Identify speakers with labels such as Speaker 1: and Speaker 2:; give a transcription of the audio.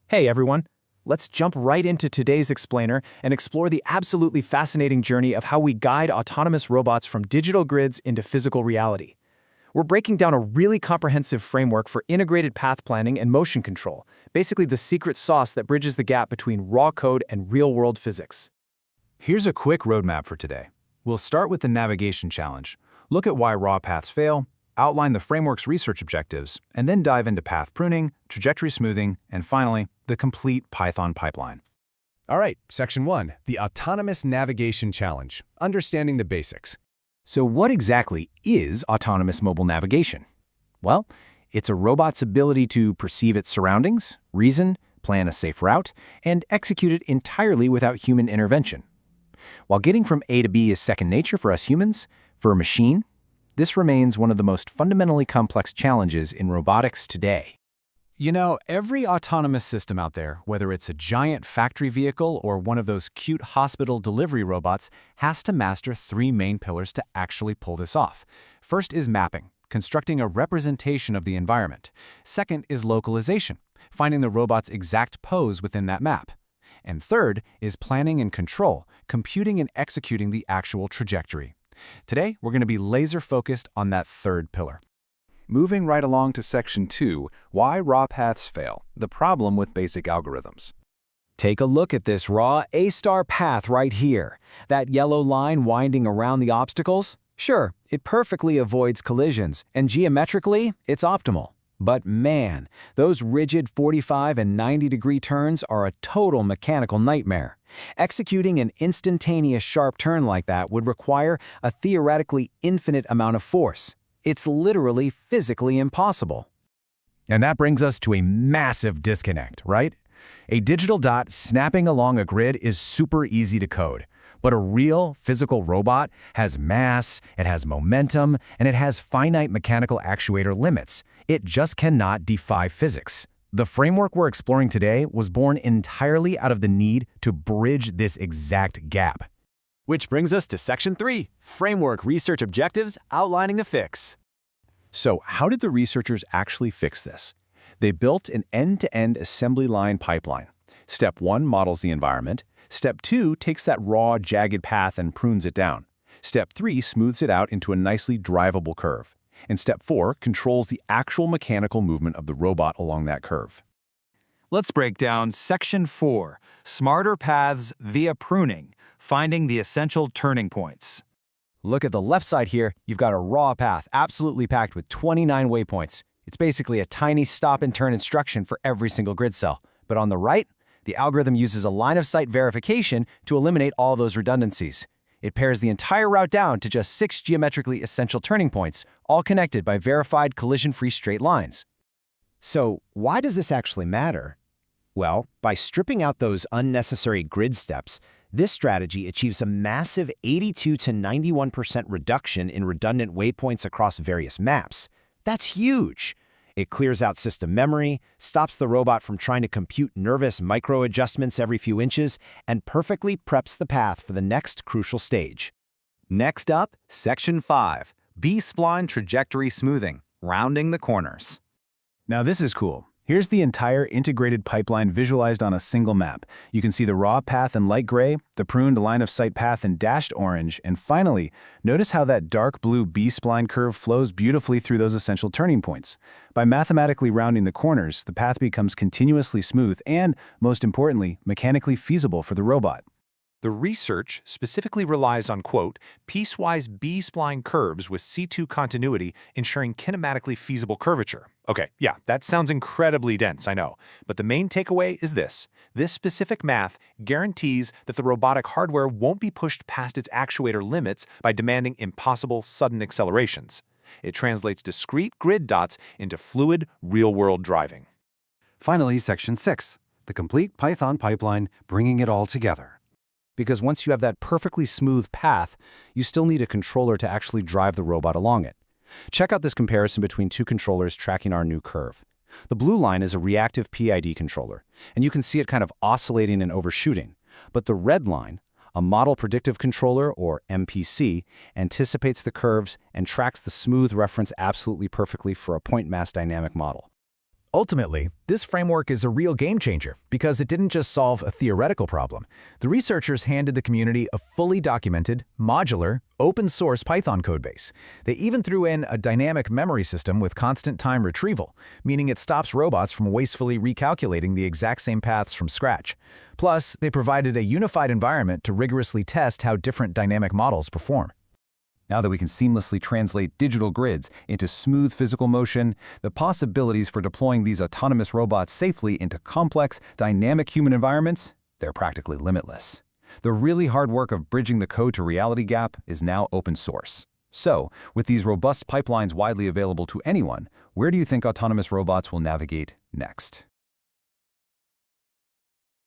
Speaker 1: Hey everyone, let's jump right into today's explainer and explore the absolutely fascinating journey of how we guide autonomous robots from digital grids into physical reality. We're breaking down a really comprehensive framework for integrated path planning and motion control, basically the secret sauce that bridges the gap between raw code and real-world physics.
Speaker 2: Here's a quick roadmap for today. We'll start with the navigation challenge, look at why raw paths fail, outline the framework's research objectives, and then dive into path pruning, trajectory smoothing, and finally, the complete Python pipeline.
Speaker 3: All right, Section 1, the Autonomous Navigation Challenge, Understanding the Basics.
Speaker 4: So what exactly is autonomous mobile navigation? Well, it's a robot's ability to perceive its surroundings, reason, plan a safe route, and execute it entirely without human intervention. While getting from A to B is second nature for us humans, for a machine, this remains one of the most fundamentally complex challenges in robotics today.
Speaker 2: You know, every autonomous system out there, whether it's a giant factory vehicle or one of those cute hospital delivery robots, has to master three main pillars to actually pull this off. First is mapping, constructing a representation of the environment. Second is localization, finding the robot's exact pose within that map. And third is planning and control, computing and executing the actual trajectory. Today, we're going to be laser-focused on that third pillar.
Speaker 3: Moving right along to Section 2, Why Raw Paths Fail, the Problem with Basic Algorithms.
Speaker 5: Take a look at this raw A-star path right here. That yellow line winding around the obstacles? Sure, it perfectly avoids collisions, and geometrically, it's optimal. But man, those rigid 45 and 90-degree turns are a total mechanical nightmare. Executing an instantaneous sharp turn like that would require a theoretically infinite amount of force. It's literally physically impossible.
Speaker 2: And that brings us to a massive disconnect, right? A digital dot snapping along a grid is super easy to code. But a real physical robot has mass, it has momentum, and it has finite mechanical actuator limits. It just cannot defy physics. The framework we're exploring today was born entirely out of the need to bridge this exact gap.
Speaker 1: Which brings us to Section 3, Framework Research Objectives Outlining the Fix.
Speaker 4: So how did the researchers actually fix this? They built an end-to-end assembly line pipeline. Step 1 models the environment. Step 2 takes that raw, jagged path and prunes it down. Step 3 smooths it out into a nicely drivable curve. And Step 4 controls the actual mechanical movement of the robot along that curve.
Speaker 2: Let's break down Section 4, Smarter Paths via Pruning, Finding the Essential Turning Points.
Speaker 5: Look at the left side here, you've got a raw path absolutely packed with 29 waypoints. It's basically a tiny stop and turn instruction for every single grid cell. But on the right, the algorithm uses a line-of-sight verification to eliminate all those redundancies. It pairs the entire route down to just 6 geometrically essential turning points, all connected by verified collision-free straight lines. So why does this actually matter? Well, by stripping out those unnecessary grid steps, this strategy achieves a massive 82 to 91% reduction in redundant waypoints across various maps. That's huge! It clears out system memory, stops the robot from trying to compute nervous micro-adjustments every few inches, and perfectly preps the path for the next crucial stage.
Speaker 2: Next up, Section 5, B-spline trajectory smoothing, rounding the corners.
Speaker 4: Now this is cool. Here's the entire integrated pipeline visualized on a single map. You can see the raw path in light gray, the pruned line-of-sight path in dashed orange, and finally, notice how that dark blue B-spline curve flows beautifully through those essential turning points. By mathematically rounding the corners, the path becomes continuously smooth and, most importantly, mechanically feasible for the robot.
Speaker 6: The research specifically relies on, quote, piecewise B-spline curves with C2 continuity ensuring kinematically feasible curvature. Okay, yeah, that sounds incredibly dense, I know. But the main takeaway is this. This specific math guarantees that the robotic hardware won't be pushed past its actuator limits by demanding impossible sudden accelerations. It translates discrete grid dots into fluid, real-world driving.
Speaker 7: Finally, Section 6, the complete Python pipeline, bringing it all together.
Speaker 5: Because once you have that perfectly smooth path, you still need a controller to actually drive the robot along it. Check out this comparison between two controllers tracking our new curve. The blue line is a reactive PID controller, and you can see it kind of oscillating and overshooting. But the red line, a model predictive controller, or MPC, anticipates the curves and tracks the smooth reference absolutely perfectly for a point mass dynamic model.
Speaker 2: Ultimately, this framework is a real game changer because it didn't just solve a theoretical problem. The researchers handed the community a fully documented, modular, open-source Python codebase. They even threw in a dynamic memory system with constant time retrieval, meaning it stops robots from wastefully recalculating the exact same paths from scratch. Plus, they provided a unified environment to rigorously test how different dynamic models perform.
Speaker 3: Now that we can seamlessly translate digital grids into smooth physical motion, the possibilities for deploying these autonomous robots safely into complex, dynamic human environments, they're practically limitless. The really hard work of bridging the code to reality gap is now open source. So, with these robust pipelines widely available to anyone, where do you think autonomous robots will navigate next?